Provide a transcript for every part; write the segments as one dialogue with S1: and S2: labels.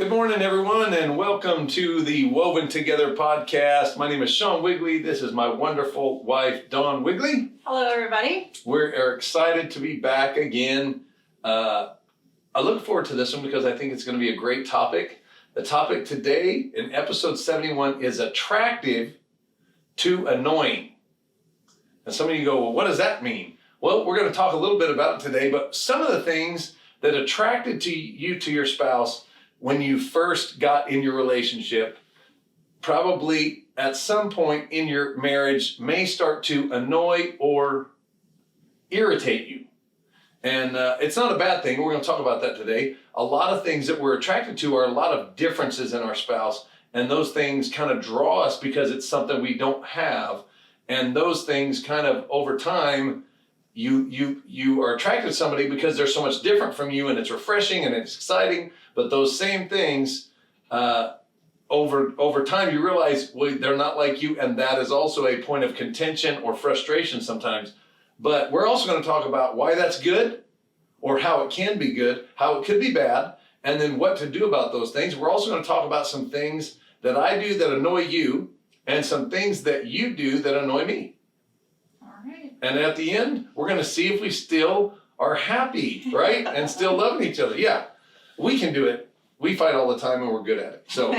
S1: Good morning, everyone, and welcome to the Woven Together podcast. My name is Shaun Wigley. This is my wonderful wife, Dawn Wigley.
S2: Hello, everybody.
S1: We're excited to be back again. I look forward to this one because I think it's going to be a great topic. The topic today in episode 71 is attractive to annoying. And some of you go, well, what does that mean? Well, we're going to talk a little bit about it today, but some of the things that attracted you to your spouse when you first got in your relationship, probably at some point in your marriage may start to annoy or irritate you. And it's not a bad thing. We're going to talk about that today. A lot of things that we're attracted to are a lot of differences in our spouse. And those things kind of draw us because it's something we don't have. And those things kind of over time, you are attracted to somebody because they're so much different from you and it's refreshing and it's exciting. But those same things, over time, you realize they're not like you, and that is also a point of contention or frustration sometimes. But we're also going to talk about why that's good, or how it can be good, how it could be bad, and then what to do about those things. We're also going to talk about some things that I do that annoy you, and some things that you do that annoy me.
S2: All right.
S1: And at the end, we're going to see if we still are happy, right? And still loving each other. Yeah. We can do it. We fight all the time and we're good at it. So,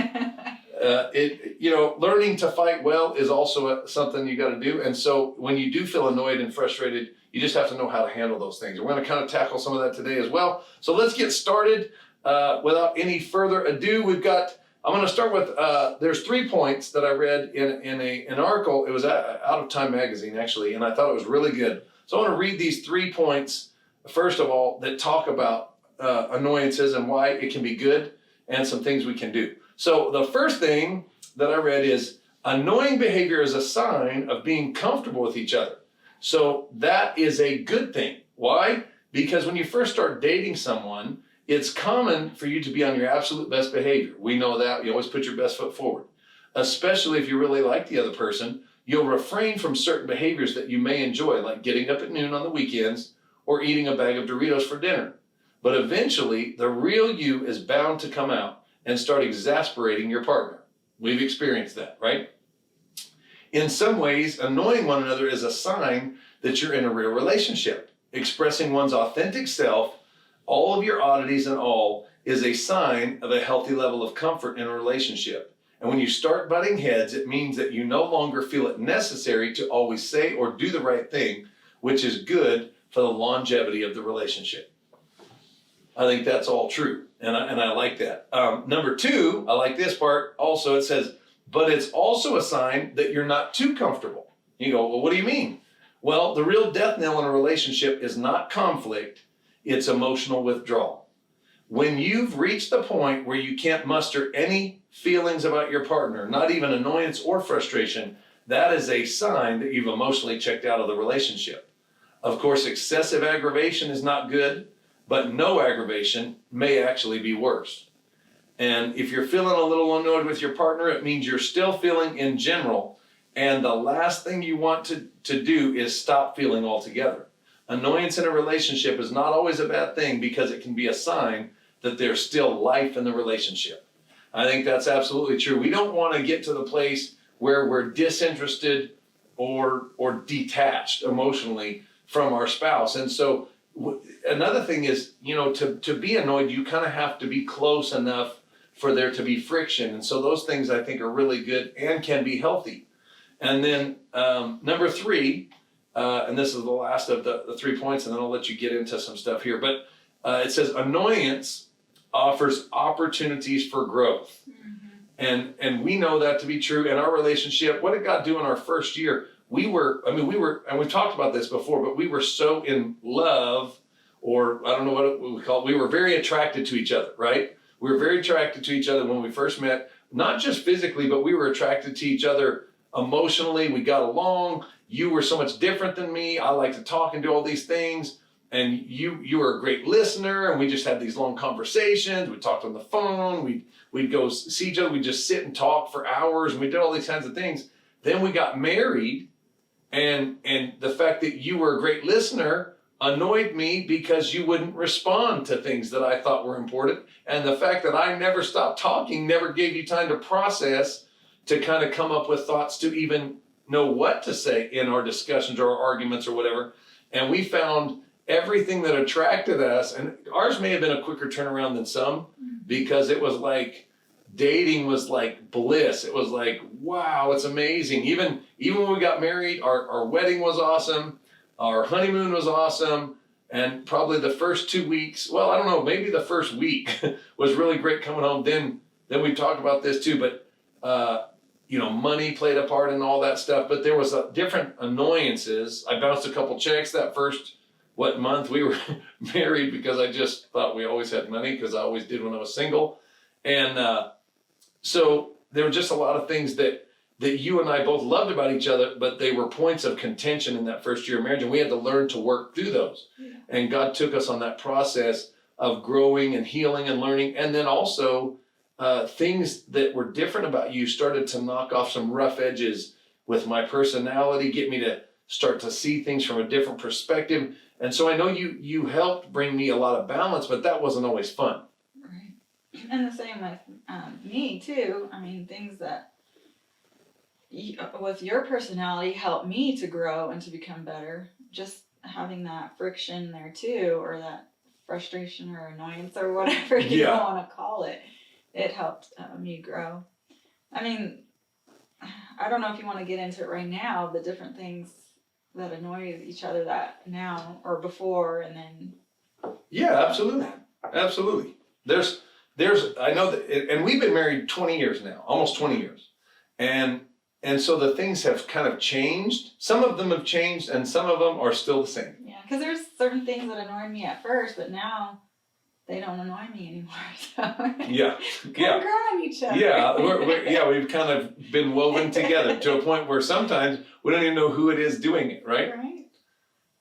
S1: learning to fight well is also something you got to do. And so when you do feel annoyed and frustrated, you just have to know how to handle those things. We're going to kind of tackle some of that today as well. So let's get started without any further ado. I'm going to start with, there's 3 points that I read in an article. It was Out of Time magazine, actually, and I thought it was really good. So I want to read these 3 points, first of all, that talk about annoyances and why it can be good and some things we can do. So the first thing that I read is annoying behavior is a sign of being comfortable with each other. So that is a good thing. Why? Because when you first start dating someone, it's common for you to be on your absolute best behavior. We know that. You always put your best foot forward. Especially if you really like the other person, you'll refrain from certain behaviors that you may enjoy, like getting up at noon on the weekends or eating a bag of Doritos for dinner. But eventually, the real you is bound to come out and start exasperating your partner. We've experienced that, right? In some ways, annoying one another is a sign that you're in a real relationship. Expressing one's authentic self, all of your oddities and all, is a sign of a healthy level of comfort in a relationship. And when you start butting heads, it means that you no longer feel it necessary to always say or do the right thing, which is good for the longevity of the relationship. I think that's all true, and I like that. Number 2, I like this part also. It says, but it's also a sign that you're not too comfortable. You go, well, what do you mean? Well, the real death knell in a relationship is not conflict, it's emotional withdrawal. When you've reached the point where you can't muster any feelings about your partner, not even annoyance or frustration, that is a sign that you've emotionally checked out of the relationship. Of course, excessive aggravation is not good, but no aggravation may actually be worse. And if you're feeling a little annoyed with your partner, it means you're still feeling in general. And the last thing you want to do is stop feeling altogether. Annoyance in a relationship is not always a bad thing because it can be a sign that there's still life in the relationship. I think that's absolutely true. We don't want to get to the place where we're disinterested or detached emotionally from our spouse. And so another thing is, to be annoyed, you kind of have to be close enough for there to be friction. And so those things I think are really good and can be healthy. And then number 3, and this is the last of the 3 points, and then I'll let you get into some stuff here. But it says annoyance offers opportunities for growth. Mm-hmm. And we know that to be true in our relationship. What did God do in our first year? We were, and we've talked about this before, but we were so in love, or I don't know what we call it. We were very attracted to each other, right? We were very attracted to each other when we first met, not just physically, but we were attracted to each other emotionally. We got along. You were so much different than me. I like to talk and do all these things. And you were a great listener, and we just had these long conversations. We talked on the phone. We'd go see each other. We'd just sit and talk for hours, and we did all these kinds of things. Then we got married, and the fact that you were a great listener annoyed me because you wouldn't respond to things that I thought were important. And the fact that I never stopped talking never gave you time to process, to kind of come up with thoughts to even know what to say in our discussions or our arguments or whatever. And we found everything that attracted us, and ours may have been a quicker turnaround than some, because it was like dating was like bliss. It was like, wow, it's amazing. Even when we got married, our wedding was awesome. Our honeymoon was awesome. And probably the first 2 weeks, well, I don't know, maybe the first week was really great coming home. Then we talked about this too, but money played a part in all that stuff. But there was different annoyances. I bounced a couple checks that first month we were married, because I just thought we always had money, because I always did when I was single. And so there were just a lot of things that you and I both loved about each other, but they were points of contention in that first year of marriage, and we had to learn to work through those. Yeah. And God took us on that process of growing and healing and learning. And then also things that were different about you started to knock off some rough edges with my personality, get me to start to see things from a different perspective. And so I know you helped bring me a lot of balance, but that wasn't always fun.
S2: Right. And the same with me too. I mean, things that with your personality helped me to grow and to become better. Just having that friction there too, or that frustration or annoyance or whatever you want to call it, it helped me grow. I mean, I don't know if you want to get into it right now, the different things that annoy each other that now or before, and then.
S1: Yeah, absolutely. There's I know that, and we've been married 20 years now, almost 20 years, and so the things have kind of changed. Some of them have changed, and some of them are still the same.
S2: Yeah, because there's certain things that annoyed me at first, but now they don't annoy me anymore. So
S1: yeah,
S2: grown on each other.
S1: Yeah, we've kind of been woven together to a point where sometimes we don't even know who it is doing it, right?
S2: Right.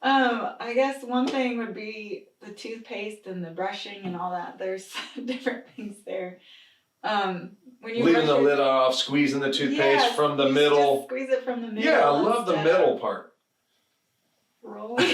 S2: I guess one thing would be the toothpaste and the brushing and all that. There's different things there. When you
S1: leaving the lid off, squeezing the toothpaste from the middle.
S2: Just squeeze it from the middle.
S1: Yeah, I love the middle part.
S2: Rolling,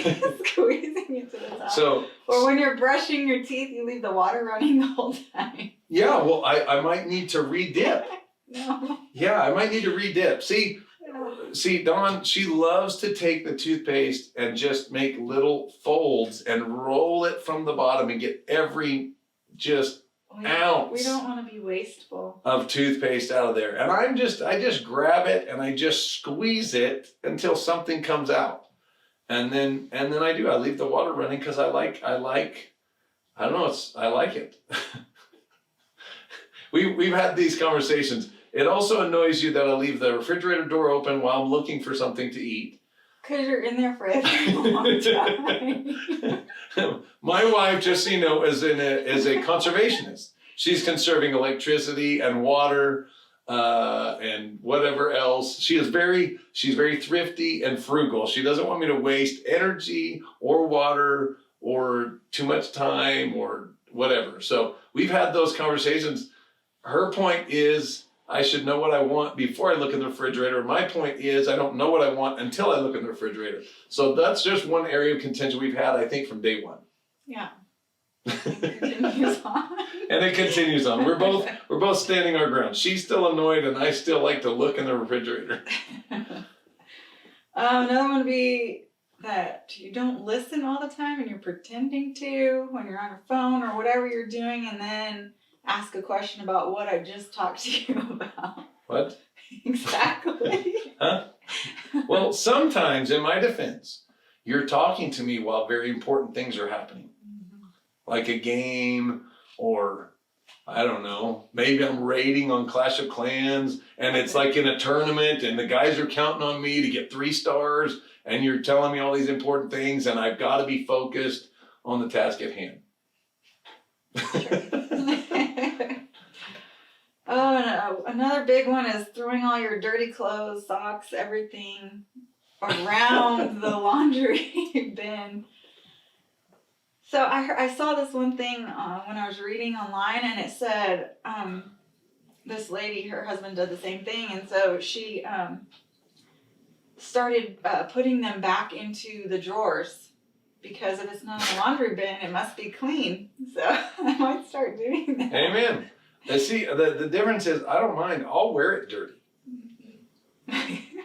S2: squeezing it to the top.
S1: So,
S2: or when you're brushing your teeth, you leave the water running the whole time.
S1: Yeah, well, I might need to re-dip.
S2: No.
S1: Yeah, I might need to re-dip. See, Dawn, she loves to take the toothpaste and just make little folds and roll it from the bottom and get every ounce.
S2: We don't want to be wasteful
S1: of toothpaste out of there. And I just grab it and I just squeeze it until something comes out. And then I leave the water running, because I like it. We've had these conversations. It also annoys you that I leave the refrigerator door open while I'm looking for something to eat.
S2: Because you're in there for a long time.
S1: My wife, just so you know, is a conservationist. She's conserving electricity and water and whatever else. She's very thrifty and frugal. She doesn't want me to waste energy or water or too much time or whatever. So we've had those conversations. Her point is, I should know what I want before I look in the refrigerator. My point is, I don't know what I want until I look in the refrigerator. So that's just one area of contention we've had, I think, from day one.
S2: Yeah. It continues on.
S1: And it continues on. We're both standing our ground. She's still annoyed, and I still like to look in the refrigerator.
S2: Another one would be that you don't listen all the time, and you're pretending to when you're on your phone or whatever you're doing, and then ask a question about what I just talked to you about.
S1: What?
S2: Exactly.
S1: Huh? Well, sometimes, in my defense, you're talking to me while very important things are happening. Mm-hmm. Like a game, or I don't know, maybe I'm raiding on Clash of Clans, and it's like in a tournament, and the guys are counting on me to get 3 stars, and you're telling me all these important things, and I've got to be focused on the task at hand.
S2: Sure. Oh, another big one is throwing all your dirty clothes, socks, everything around the laundry bin. So I saw this one thing when I was reading online, and it said this lady, her husband did the same thing, and so she started putting them back into the drawers because if it's not in the laundry bin, it must be clean. So I might start doing that.
S1: Amen. And see, the difference is I don't mind. I'll wear it dirty.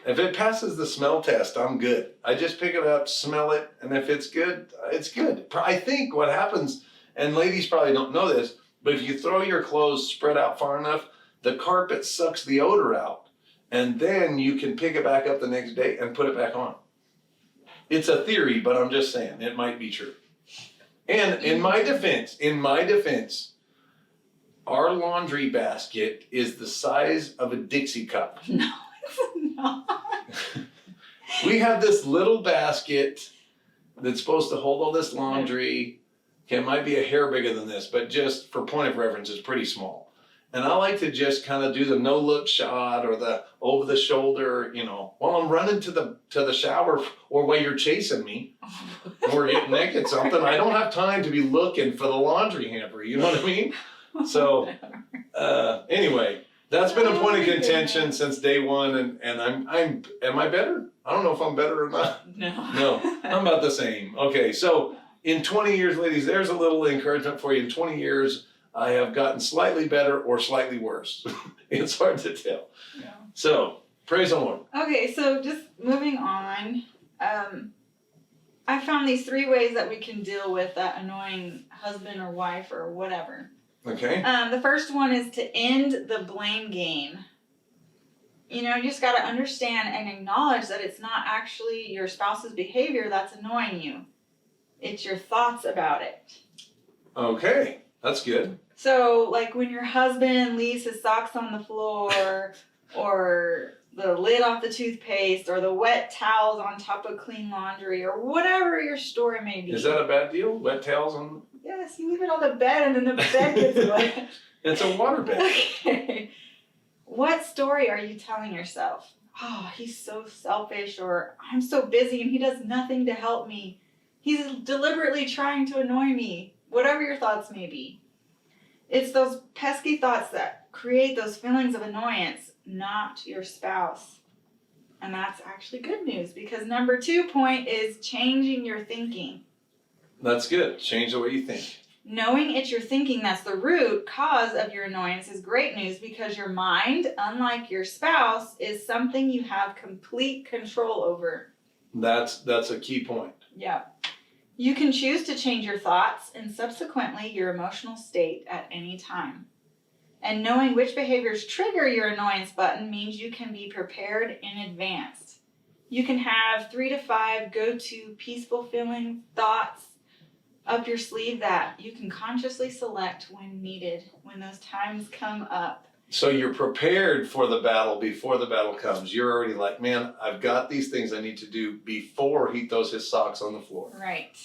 S1: If it passes the smell test, I'm good. I just pick it up, smell it, and if it's good, it's good. I think what happens, and ladies probably don't know this, but if you throw your clothes spread out far enough, the carpet sucks the odor out, and then you can pick it back up the next day and put it back on. It's a theory, but I'm just saying it might be true. And in my defense, our laundry basket is the size of a Dixie cup.
S2: No, it's not.
S1: We have this little basket that's supposed to hold all this laundry. Okay, it might be a hair bigger than this, but just for point of reference, it's pretty small. And I like to just kind of do the no-look shot or the over-the-shoulder, while I'm running to the shower or while you're chasing me or getting naked something. I don't have time to be looking for the laundry hamper. You know what I mean? So anyway, that's been a point of contention since day one, and am I better? I don't know if I'm better or not. No, I'm about the same. Okay, so in 20 years, ladies, there's a little encouragement for you. In 20 years, I have gotten slightly better or slightly worse. It's hard to tell.
S2: Yeah.
S1: So praise the Lord.
S2: Okay, so just moving on. I found these 3 ways that we can deal with that annoying husband or wife or whatever.
S1: Okay.
S2: The first one is to end the blame game. You just got to understand and acknowledge that it's not actually your spouse's behavior that's annoying you. It's your thoughts about it.
S1: Okay, that's good.
S2: So, like when your husband leaves his socks on the floor, or the lid off the toothpaste, or the wet towels on top of clean laundry, or whatever your story may be.
S1: Is that a bad deal? Wet towels on?
S2: Yes, you leave it on the bed and then the bed gets wet.
S1: It's a water bed.
S2: Okay. What story are you telling yourself? Oh, he's so selfish, or I'm so busy and he does nothing to help me. He's deliberately trying to annoy me. Whatever your thoughts may be. It's those pesky thoughts that create those feelings of annoyance, not your spouse. And that's actually good news, because number 2 point is changing your thinking.
S1: That's good. Change the way you think.
S2: Knowing it's your thinking that's the root cause of your annoyance is great news, because your mind, unlike your spouse, is something you have complete control over.
S1: That's a key point.
S2: Yeah. You can choose to change your thoughts and subsequently your emotional state at any time. And knowing which behaviors trigger your annoyance button means you can be prepared in advance. You can have 3 to 5 go-to peaceful feeling thoughts up your sleeve that you can consciously select when needed, when those times come up.
S1: So you're prepared for the battle before the battle comes. You're already like, man, I've got these things I need to do before he throws his socks on the floor.
S2: Right.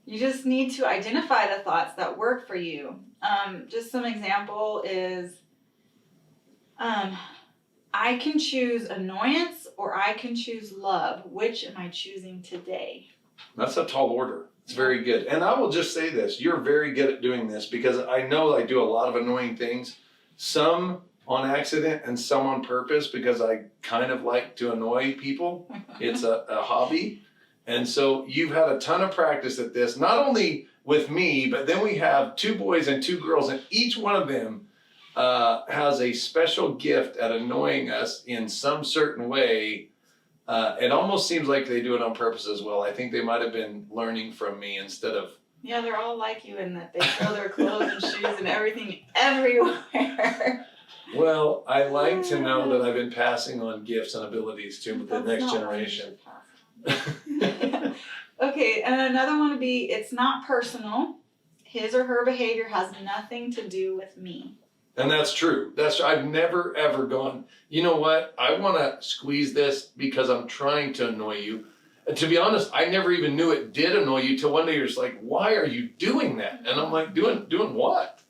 S2: You just need to identify the thoughts that work for you. Just some example is, I can choose annoyance or I can choose love. Which am I choosing today?
S1: That's a tall order. It's very good. And I will just say this. You're very good at doing this, because I know I do a lot of annoying things. Some on accident and some on purpose, because I kind of like to annoy people. It's a hobby. And so you've had a ton of practice at this, not only with me, but then we have 2 boys and 2 girls, and each one of them has a special gift at annoying us in some certain way. It almost seems like they do it on purpose as well. I think they might have been learning from me instead of...
S2: Yeah, they're all like you in that they throw their clothes and shoes and everything everywhere.
S1: Well, I like to know that I've been passing on gifts and abilities to the next generation.
S2: Okay, and another one would be, it's not personal. His or her behavior has nothing to do with me.
S1: And that's true. I've never ever gone, you know what, I want to squeeze this because I'm trying to annoy you. And to be honest, I never even knew it did annoy you till one day you're just like, why are you doing that? And I'm like, doing what?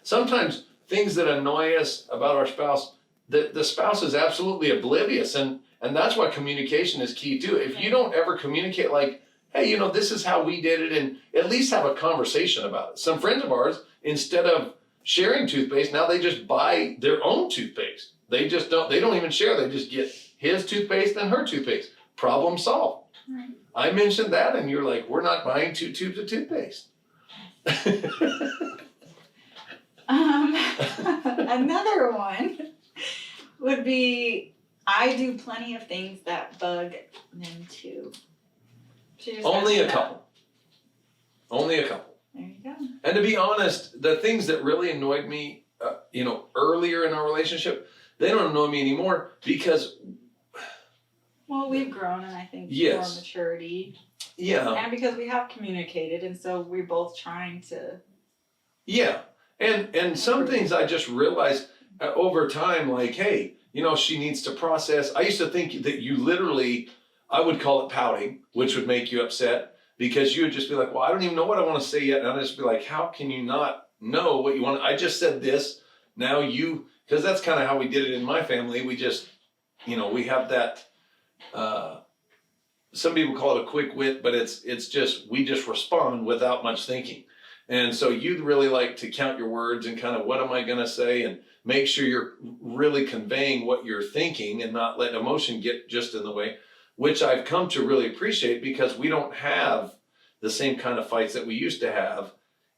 S1: Sometimes things that annoy us about our spouse, the spouse is absolutely oblivious. And that's why communication is key too. If you don't ever communicate like, hey, this is how we did it, and at least have a conversation about it. Some friends of ours, instead of sharing toothpaste, now they just buy their own toothpaste. They don't even share. They just get his toothpaste and her toothpaste. Problem solved.
S2: Right.
S1: I mentioned that and you're like, we're not buying 2 tubes of toothpaste.
S2: Another one would be, I do plenty of things that bug them too.
S1: Only a couple. Only a couple.
S2: There you go.
S1: And to be honest, the things that really annoyed me, earlier in our relationship, they don't annoy me anymore because.
S2: Well, we've grown, and I think
S1: yes.
S2: more maturity.
S1: Yeah.
S2: And because we have communicated, and so we're both trying to.
S1: Yeah, and some things I just realized over time, like, hey, she needs to process. I used to think that you literally, I would call it pouting, which would make you upset because you would just be like, well, I don't even know what I want to say yet. And I'd just be like, how can you not know what you want? I just said this. Now because that's kind of how we did it in my family. We just, we have that, some people call it a quick wit, but it's just, we just respond without much thinking. And so you'd really like to count your words and kind of, what am I going to say? And make sure you're really conveying what you're thinking and not let emotion get just in the way, which I've come to really appreciate because we don't have the same kind of fights that we used to have.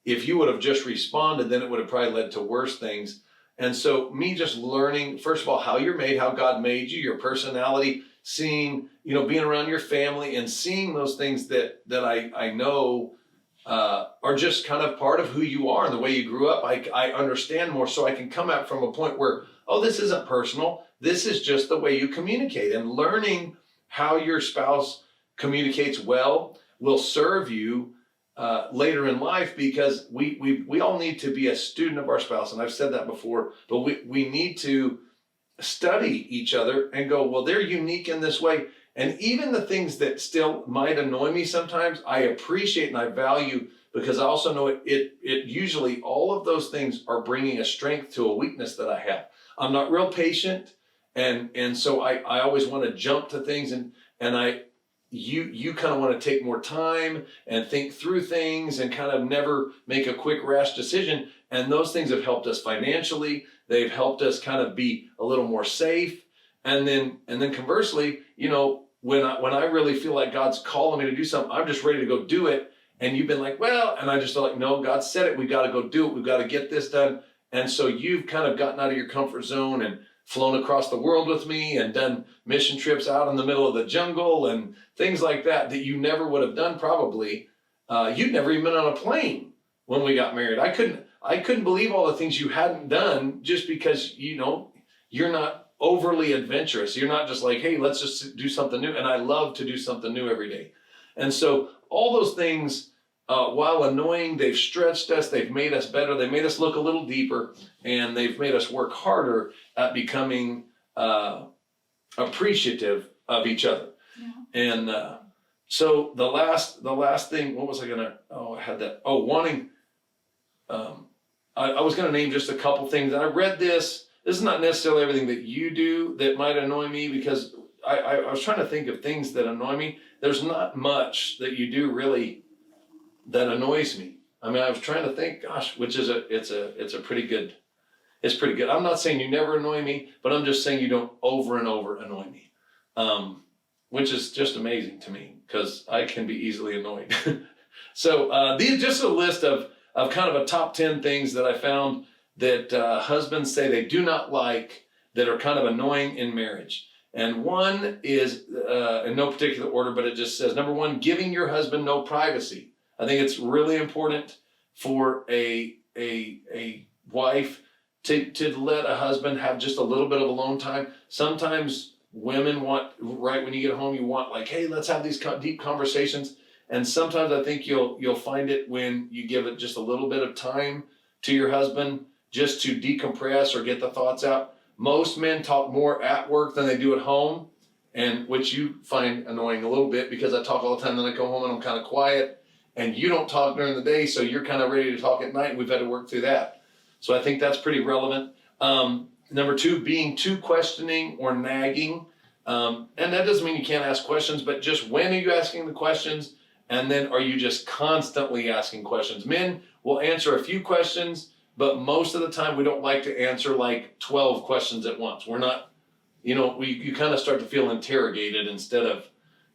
S1: If you would have just responded, then it would have probably led to worse things. And so me just learning, first of all, how you're made, how God made you, your personality, seeing, being around your family and seeing those things that I know are just kind of part of who you are and the way you grew up. I understand more, so I can come out from a point where, oh, this isn't personal. This is just the way you communicate. And learning how your spouse communicates well will serve you later in life, because we all need to be a student of our spouse. And I've said that before, but we need to study each other and go, well, they're unique in this way. And even the things that still might annoy me sometimes, I appreciate and I value, because I also know it usually all of those things are bringing a strength to a weakness that I have. I'm not real patient. And so I always want to jump to things and you kind of want to take more time and think through things and kind of never make a quick rash decision. And those things have helped us financially. They've helped us kind of be a little more safe. And then conversely, when I really feel like God's calling me to do something, I'm just ready to go do it. And you've been like, well, and I just feel like, no, God said it. We've got to go do it. We've got to get this done. And so you've kind of gotten out of your comfort zone and flown across the world with me and done mission trips out in the middle of the jungle and things like that you never would have done probably. You'd never even been on a plane when we got married. I couldn't believe all the things you hadn't done just because, you're not overly adventurous. You're not just like, hey, let's just do something new. And I love to do something new every day. And so all those things, while annoying, they've stretched us, they've made us better, they made us look a little deeper, and they've made us work harder at becoming appreciative of each other.
S2: Yeah.
S1: And so the last thing, what was I gonna, wanting, I was gonna name just a couple things. I read this. This is not necessarily everything that you do that might annoy me, because I was trying to think of things that annoy me. There's not much that you do really that annoys me. I mean, I was trying to think, gosh, it's pretty good. I'm not saying you never annoy me, but I'm just saying you don't over and over annoy me, which is just amazing to me because I can be easily annoyed. So these just a list of kind of a top 10 things that I found that husbands say they do not like that are kind of annoying in marriage. And one is, in no particular order, but it just says, number one, giving your husband no privacy. I think it's really important for a wife to let a husband have just a little bit of alone time. Sometimes women want, right when you get home, you want like, hey, let's have these deep conversations. And sometimes I think you'll find it when you give it just a little bit of time to your husband just to decompress or get the thoughts out. Most men talk more at work than they do at home, and which you find annoying a little bit because I talk all the time, then I come home and I'm kind of quiet, and you don't talk during the day, so you're kind of ready to talk at night, and we've had to work through that. So I think that's pretty relevant. Number two, being too questioning or nagging. And that doesn't mean you can't ask questions, but just when are you asking the questions? And then are you just constantly asking questions? Men will answer a few questions, but most of the time we don't like to answer like 12 questions at once. We're not, you kind of start to feel interrogated instead of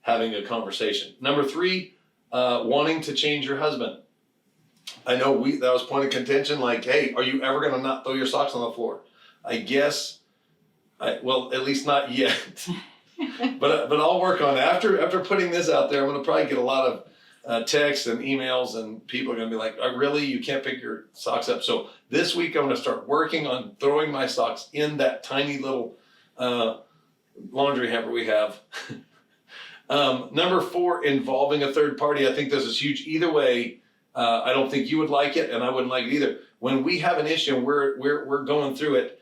S1: having a conversation. Number 3, wanting to change your husband. I know that was point of contention, like, hey, are you ever going to not throw your socks on the floor? I guess, well, at least not yet. but I'll work on it. After putting this out there, I'm going to probably get a lot of texts and emails, and people are going to be like, oh, really? You can't pick your socks up? So this week I'm going to start working on throwing my socks in that tiny little laundry hamper we have. Number 4, involving a third party. I think this is huge. Either way, I don't think you would like it, and I wouldn't like it either. When we have an issue and we're going through it,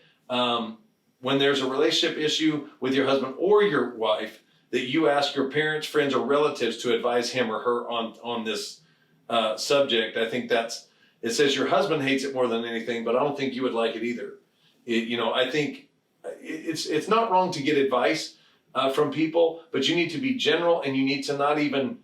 S1: when there's a relationship issue with your husband or your wife, that you ask your parents, friends, or relatives to advise him or her on this subject. I think it says your husband hates it more than anything, but I don't think you would like it either. I think it's not wrong to get advice from people, but you need to be general, and you need to not even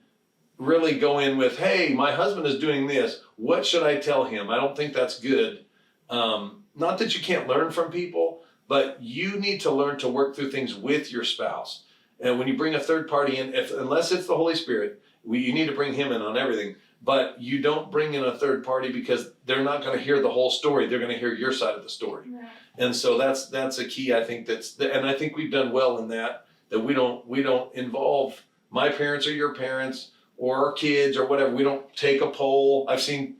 S1: really go in with, hey, my husband is doing this. What should I tell him? I don't think that's good. Not that you can't learn from people, but you need to learn to work through things with your spouse. And when you bring a third party in, unless it's the Holy Spirit, you need to bring him in on everything. But you don't bring in a third party, because they're not going to hear the whole story. They're going to hear your side of the story. Right. And so that's a key. I think and I think we've done well in that we don't involve my parents or your parents or our kids or whatever. We don't take a poll. I've seen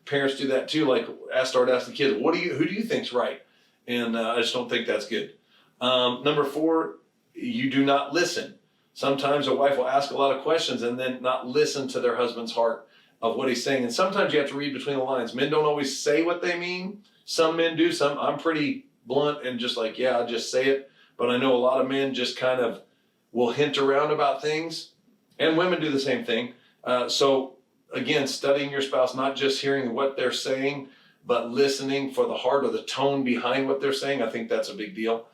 S1: parents do that too. Like start asking the kids, who do you think's right? And I just don't think that's good. Number 4, you do not listen. Sometimes a wife will ask a lot of questions and then not listen to their husband's heart of what he's saying. And sometimes you have to read between the lines. Men don't always say what they mean. Some men do. I'm pretty blunt and just like, yeah, I'll just say it. But I know a lot of men just kind of will hint around about things. And women do the same thing. So again, studying your spouse, not just hearing what they're saying, but listening for the heart or the tone behind what they're saying. I think that's a big deal.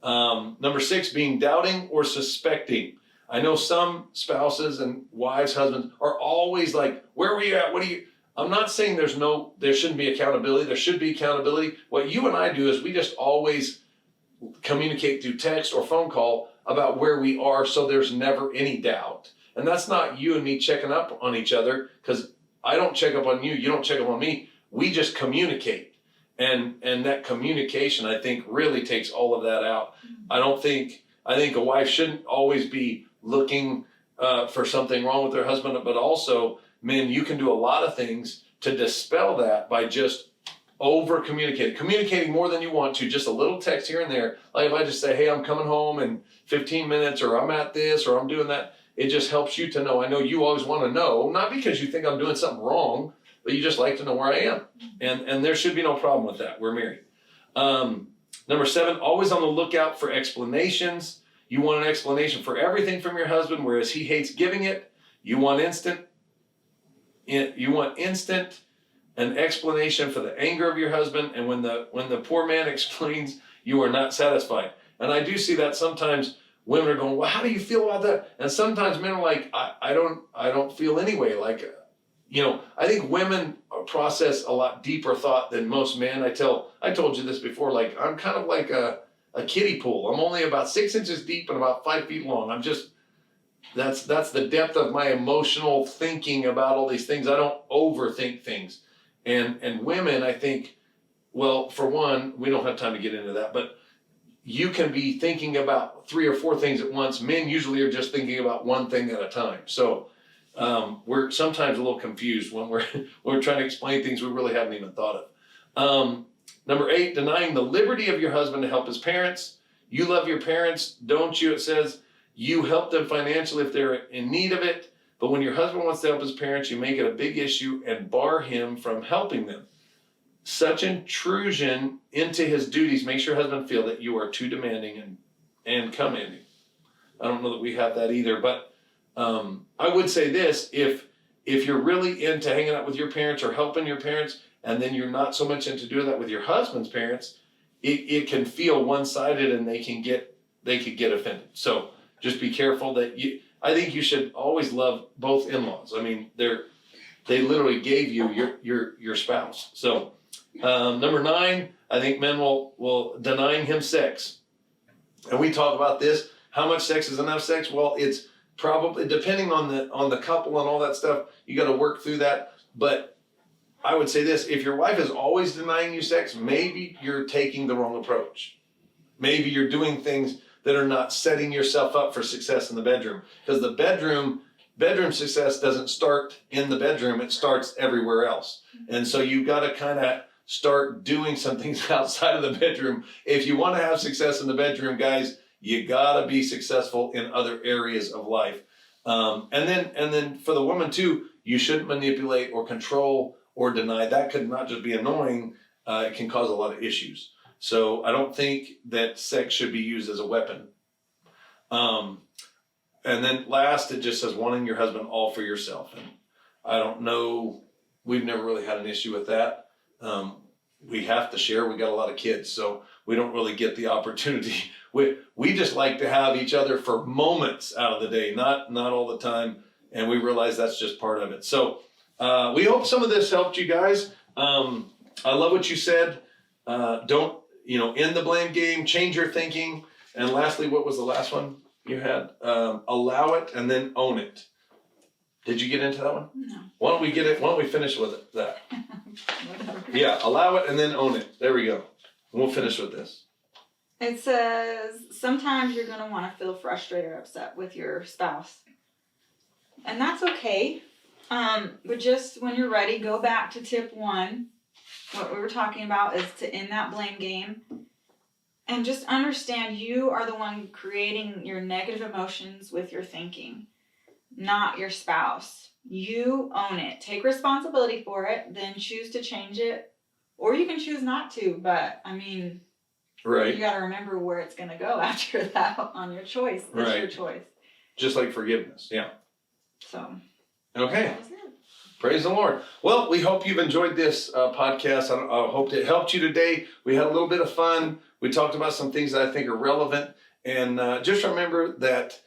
S1: Number 6, being doubting or suspecting. I know some spouses and wives, husbands are always like, where were you at? I'm not saying there shouldn't be accountability. There should be accountability. What you and I do is we just always communicate through text or phone call about where we are, so there's never any doubt. And that's not you and me checking up on each other, because I don't check up on you, you don't check up on me. We just communicate. And that communication, I think, really takes all of that out. I think a wife shouldn't always be looking for something wrong with their husband, but also, men, you can do a lot of things to dispel that by just over communicating more than you want to, just a little text here and there. Like if I just say, hey, I'm coming home in 15 minutes, or I'm at this, or I'm doing that, it just helps you to know. I know you always want to know, not because you think I'm doing something wrong, but you just like to know where I am. And there should be no problem with that. We're married. Number 7, always on the lookout for explanations. You want an explanation for everything from your husband, whereas he hates giving it. You want instant an explanation for the anger of your husband, and when the poor man explains, you are not satisfied. And I do see that sometimes women are going, well, how do you feel about that? And sometimes men are like, I don't feel anyway. Like, I think women process a lot deeper thought than most men. I told you this before, like I'm kind of like a kiddie pool. I'm only about 6 inches deep and about 5 feet long. That's the depth of my emotional thinking about all these things. I don't overthink things. And women, I think, well, for one, we don't have time to get into that, but you can be thinking about 3 or 4 things at once. Men usually are just thinking about one thing at a time. So we're sometimes a little confused when we're trying to explain things we really haven't even thought of. Number 8, denying the liberty of your husband to help his parents. You love your parents, don't you? It says you help them financially if they're in need of it. But when your husband wants to help his parents, you make it a big issue and bar him from helping them. Such intrusion into his duties makes your husband feel that you are too demanding and commanding. I don't know that we have that either, but I would say this: if you're really into hanging out with your parents or helping your parents, and then you're not so much into doing that with your husband's parents, it can feel one-sided, and they could get offended. So just be careful that I think you should always love both in-laws. I mean, they literally gave you your spouse. So number 9, I think men will denying him sex. And we talk about this. How much sex is enough sex? Well, it's probably depending on the couple and all that stuff, you got to work through that. But I would say this: if your wife is always denying you sex, maybe you're taking the wrong approach. Maybe you're doing things that are not setting yourself up for success in the bedroom, because the bedroom success doesn't start in the bedroom, it starts everywhere else. And so you've got to kind of start doing some things outside of the bedroom. If you want to have success in the bedroom, guys, you got to be successful in other areas of life. And then for the woman too, you shouldn't manipulate or control or deny. That could not just be annoying, it can cause a lot of issues. So I don't think that sex should be used as a weapon. And then last, it just says wanting your husband all for yourself. And I don't know, we've never really had an issue with that. We have to share. We got a lot of kids, so we don't really get the opportunity. We just like to have each other for moments out of the day, not all the time. And we realize that's just part of it. So we hope some of this helped you guys. I love what you said. Don't, end the blame game, change your thinking. And lastly, what was the last one you had? Allow it and then own it. Did you get into that one?
S2: No.
S1: Why don't we finish with it, that?
S2: Whatever.
S1: Yeah, allow it and then own it. There we go. And we'll finish with this.
S2: It says, sometimes you're going to want to feel frustrated or upset with your spouse. And that's okay. But just when you're ready, go back to tip 1. What we were talking about is to end that blame game. And just understand you are the one creating your negative emotions with your thinking, not your spouse. You own it. Take responsibility for it, then choose to change it. Or you can choose not to, but
S1: right.
S2: You got to remember where it's going to go after that on your choice. It's
S1: right.
S2: your choice.
S1: Just like forgiveness, yeah.
S2: So.
S1: Okay.
S2: That was it.
S1: Praise the Lord. Well, we hope you've enjoyed this podcast. I hope it helped you today. We had a little bit of fun. We talked about some things that I think are relevant. And just remember that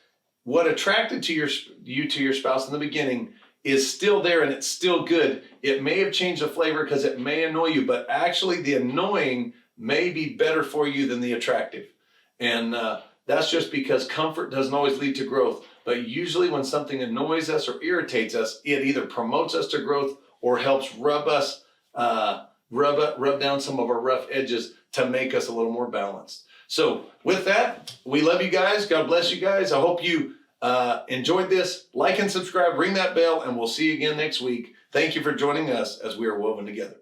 S1: what attracted you to your spouse in the beginning is still there and it's still good. It may have changed the flavor because it may annoy you, but actually the annoying may be better for you than the attractive. And that's just because comfort doesn't always lead to growth. But usually when something annoys us or irritates us, it either promotes us to growth or helps rub down some of our rough edges to make us a little more balanced. So with that, we love you guys. God bless you guys. I hope you enjoyed this. Like and subscribe, ring that bell, and we'll see you again next week. Thank you for joining us as we are woven together.